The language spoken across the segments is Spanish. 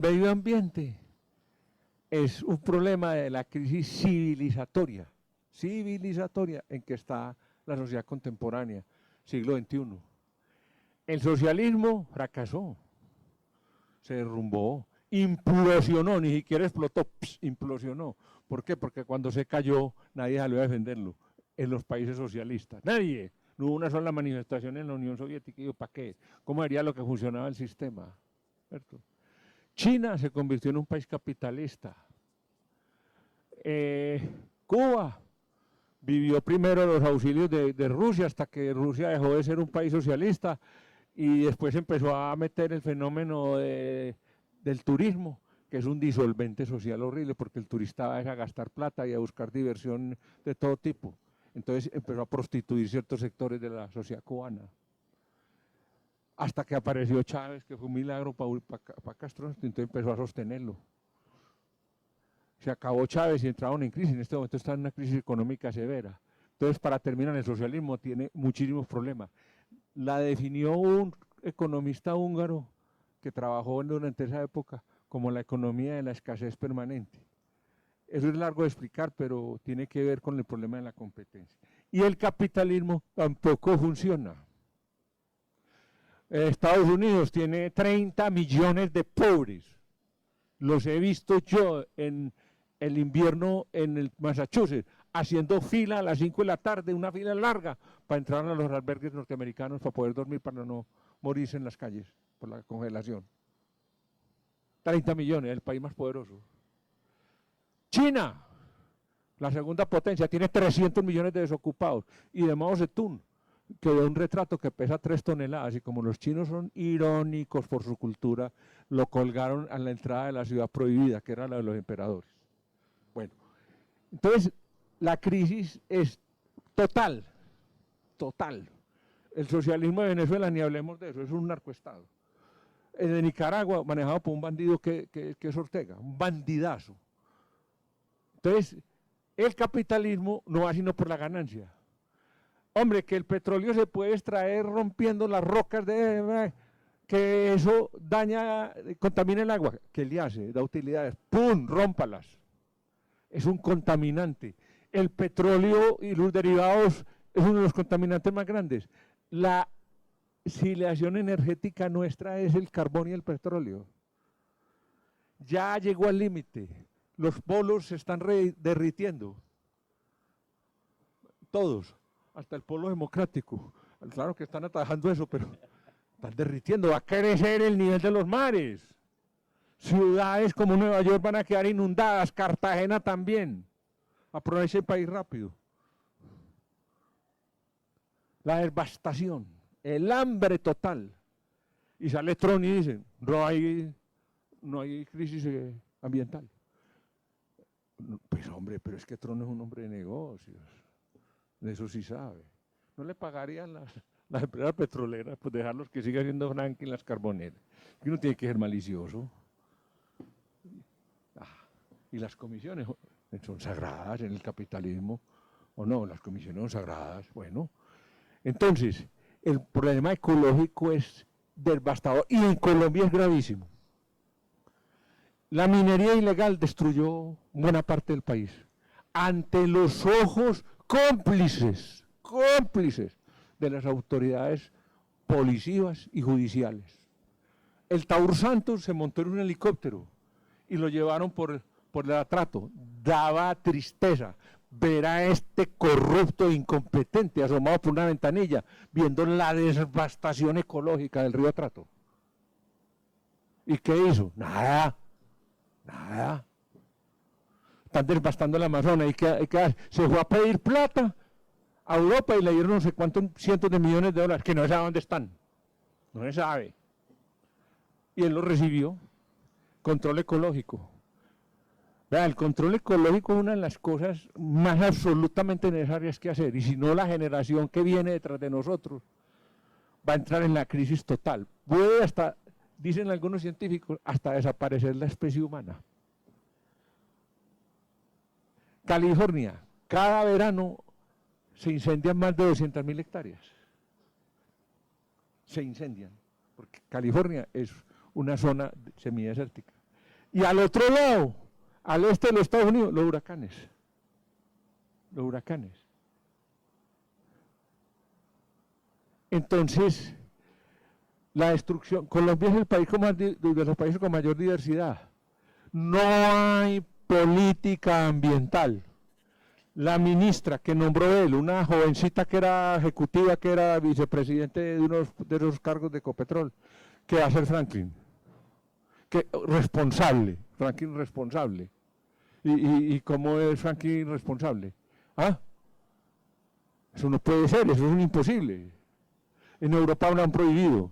Medio ambiente es un problema de la crisis civilizatoria en que está la sociedad contemporánea, siglo XXI. El socialismo fracasó, se derrumbó, implosionó, ni siquiera explotó, implosionó. ¿Por qué? Porque cuando se cayó nadie salió a defenderlo en los países socialistas, nadie. No hubo una sola manifestación en la Unión Soviética. Y yo, ¿para qué? ¿Cómo haría lo que funcionaba el sistema? ¿Cierto? China se convirtió en un país capitalista. Cuba vivió primero los auxilios de Rusia hasta que Rusia dejó de ser un país socialista y después empezó a meter el fenómeno del turismo, que es un disolvente social horrible porque el turista va a gastar plata y a buscar diversión de todo tipo. Entonces empezó a prostituir ciertos sectores de la sociedad cubana. Hasta que apareció Chávez, que fue un milagro para Castro, entonces empezó a sostenerlo. Se acabó Chávez y entraron en crisis, en este momento están en una crisis económica severa. Entonces, para terminar, el socialismo tiene muchísimos problemas. La definió un economista húngaro que trabajó durante esa época como la economía de la escasez permanente. Eso es largo de explicar, pero tiene que ver con el problema de la competencia. Y el capitalismo tampoco funciona. Estados Unidos tiene 30 millones de pobres. Los he visto yo en el invierno en el Massachusetts, haciendo fila a las 5 de la tarde, una fila larga, para entrar a los albergues norteamericanos para poder dormir, para no morirse en las calles por la congelación. 30 millones, el país más poderoso. China, la segunda potencia, tiene 300 millones de desocupados. Y de Mao Zedong, que de un retrato que pesa 3 toneladas, y como los chinos son irónicos por su cultura, lo colgaron a la entrada de la ciudad prohibida, que era la de los emperadores. Bueno, entonces la crisis es total, total. El socialismo de Venezuela, ni hablemos de eso, es un narcoestado. El de Nicaragua, manejado por un bandido que es Ortega, un bandidazo. Entonces, el capitalismo no va sino por la ganancia. Hombre, que el petróleo se puede extraer rompiendo las rocas, que eso daña, contamina el agua. ¿Qué le hace? Da utilidades. ¡Pum! Rómpalas. Es un contaminante. El petróleo y los derivados es uno de los contaminantes más grandes. La civilización energética nuestra es el carbón y el petróleo. Ya llegó al límite. Los polos se están derritiendo. Todos, hasta el polo democrático. Claro que están atajando eso, pero están derritiendo. Va a crecer el nivel de los mares. Ciudades como Nueva York van a quedar inundadas, Cartagena también. Aproveche el país rápido. La devastación, el hambre total. Y sale Trump y dice, no hay crisis ambiental. Pues hombre, pero es que Trump es un hombre de negocios. De eso sí sabe. No le pagarían las empresas petroleras por dejarlos que sigan siendo Franklin las carboneras. Y uno tiene que ser malicioso. Y las comisiones son sagradas en el capitalismo, o no, las comisiones son sagradas. Bueno, entonces, el problema ecológico es devastador y en Colombia es gravísimo. La minería ilegal destruyó buena parte del país. Ante los ojos cómplices de las autoridades policivas y judiciales. El Taur Santos se montó en un helicóptero y lo llevaron por el atrato. Daba tristeza ver a este corrupto e incompetente asomado por una ventanilla, viendo la devastación ecológica del río Atrato. ¿Y qué hizo? Nada. Están devastando el Amazonas. ¿Y qué hace? Se fue a pedir plata a Europa y le dieron no sé cuántos cientos de millones de dólares, que no se sabe dónde están. No se sabe. Y él lo recibió. Control ecológico. Vea, el control ecológico es una de las cosas más absolutamente necesarias que hacer. Y si no, la generación que viene detrás de nosotros va a entrar en la crisis total. Puede hasta, dicen algunos científicos, hasta desaparecer la especie humana. California, cada verano se incendian más de 200.000 hectáreas. Se incendian, porque California es una zona semidesértica. Y al otro lado, al este de los Estados Unidos, los huracanes. Los huracanes. Entonces, la destrucción, Colombia es el país de los países con mayor diversidad. No hay política ambiental. La ministra que nombró él, una jovencita que era ejecutiva, que era vicepresidente de uno de esos cargos de Ecopetrol, que va a ser Franklin. Franklin responsable. ¿Y cómo es Franklin responsable? ¿Ah? Eso no puede ser, eso es un imposible. En Europa lo han prohibido.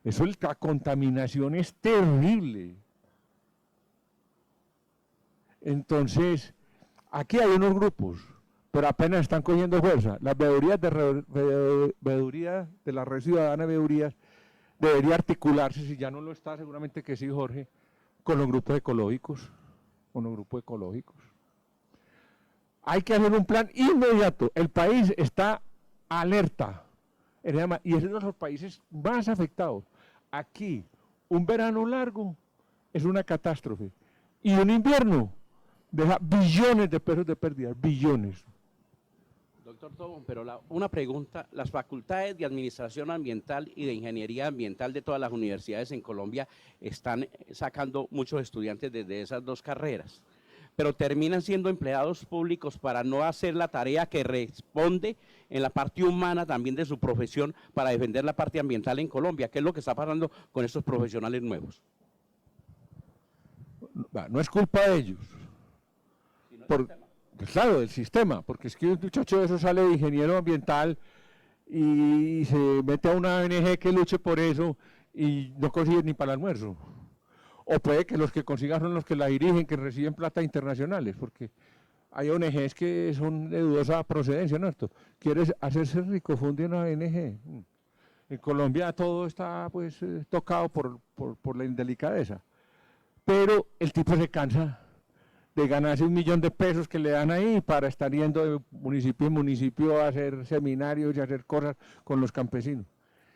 Eso, la contaminación es terrible. Entonces, aquí hay unos grupos, pero apenas están cogiendo fuerza. Las veedurías de la Red Ciudadana de Veedurías debería articularse, si ya no lo está, seguramente que sí, Jorge, con los grupos ecológicos. Hay que hacer un plan inmediato. El país está alerta. Y es uno de los países más afectados. Aquí, un verano largo es una catástrofe. Y un invierno deja billones de pesos de pérdidas, billones. Doctor Tobón, pero una pregunta, las facultades de Administración Ambiental y de Ingeniería Ambiental de todas las universidades en Colombia están sacando muchos estudiantes desde esas dos carreras, pero terminan siendo empleados públicos para no hacer la tarea que responde en la parte humana también de su profesión para defender la parte ambiental en Colombia. ¿Qué es lo que está pasando con estos profesionales nuevos? No es culpa de ellos. Claro, del sistema, porque es que un muchacho de eso sale de ingeniero ambiental y se mete a una ONG que luche por eso y no consigue ni para el almuerzo. O puede que los que consigan son los que la dirigen, que reciben plata internacionales, porque hay ONGs que son de dudosa procedencia, ¿no? ¿Quieres hacerse rico? Funde una ONG. En Colombia todo está pues tocado por la indelicadeza. Pero el tipo se cansa de ganarse 1 millón de pesos que le dan ahí para estar yendo de municipio en municipio a hacer seminarios y a hacer cosas con los campesinos.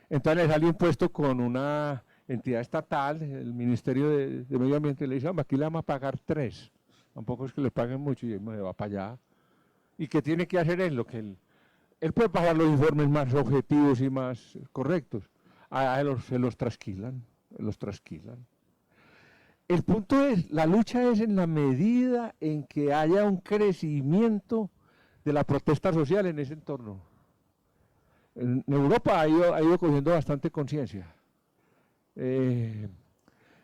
Entonces le sale un puesto con una entidad estatal, el Ministerio de Medio Ambiente, y le dice, aquí le vamos a pagar 3. Tampoco es que le paguen mucho y me va para allá. ¿Y qué tiene que hacer él? Lo que él puede pagar los informes más objetivos y más correctos. A él se los trasquilan. El punto es, la lucha es en la medida en que haya un crecimiento de la protesta social en ese entorno. En Europa ha ido cogiendo bastante conciencia. En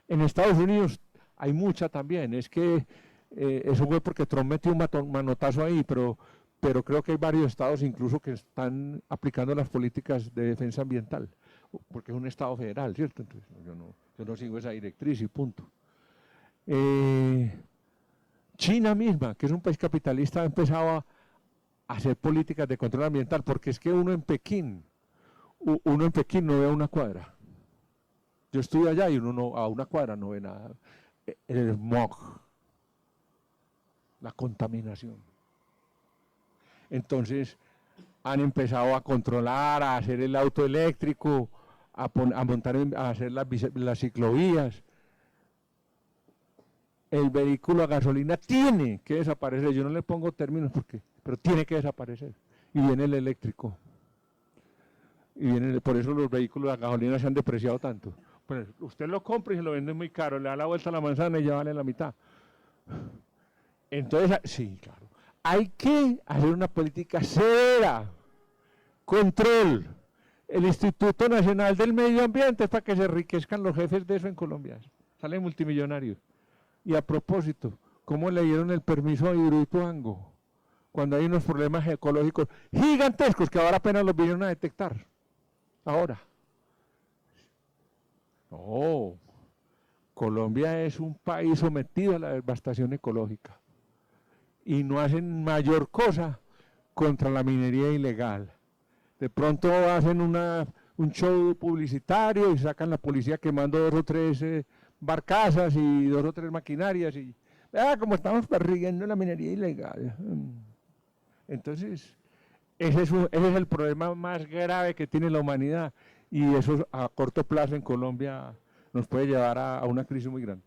Estados Unidos hay mucha también. Es que eso fue porque Trump metió un manotazo ahí, pero creo que hay varios estados incluso que están aplicando las políticas de defensa ambiental, porque es un estado federal, ¿cierto? Entonces yo no sigo esa directriz y punto. China misma, que es un país capitalista, ha empezado a hacer políticas de control ambiental, porque es que uno en Pekín no ve a una cuadra. Yo estuve allá y uno a una cuadra no ve nada. El smog, la contaminación. Entonces han empezado a controlar, a hacer el auto eléctrico, a hacer las ciclovías. El vehículo a gasolina tiene que desaparecer. Yo no le pongo términos pero tiene que desaparecer. Y viene el eléctrico. Por eso los vehículos a gasolina se han depreciado tanto. Pues usted lo compra y se lo vende muy caro, le da la vuelta a la manzana y ya vale la mitad. Entonces, sí, claro. Hay que hacer una política severa, control. El Instituto Nacional del Medio Ambiente es para que se enriquezcan los jefes de eso en Colombia. Salen multimillonarios. Y a propósito, ¿cómo le dieron el permiso a Hidroituango? Cuando hay unos problemas ecológicos gigantescos que ahora apenas los vinieron a detectar. Ahora. No. Colombia es un país sometido a la devastación ecológica. Y no hacen mayor cosa contra la minería ilegal. De pronto hacen un show publicitario y sacan la policía quemando 2 o 3 barcazas y 2 o 3 maquinarias y como estamos persiguiendo la minería ilegal. Entonces, ese es el problema más grave que tiene la humanidad y eso a corto plazo en Colombia nos puede llevar a una crisis muy grande.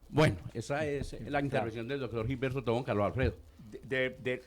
Bueno, esa es la intervención del doctor Gilberto Tobón, Carlos Alfredo.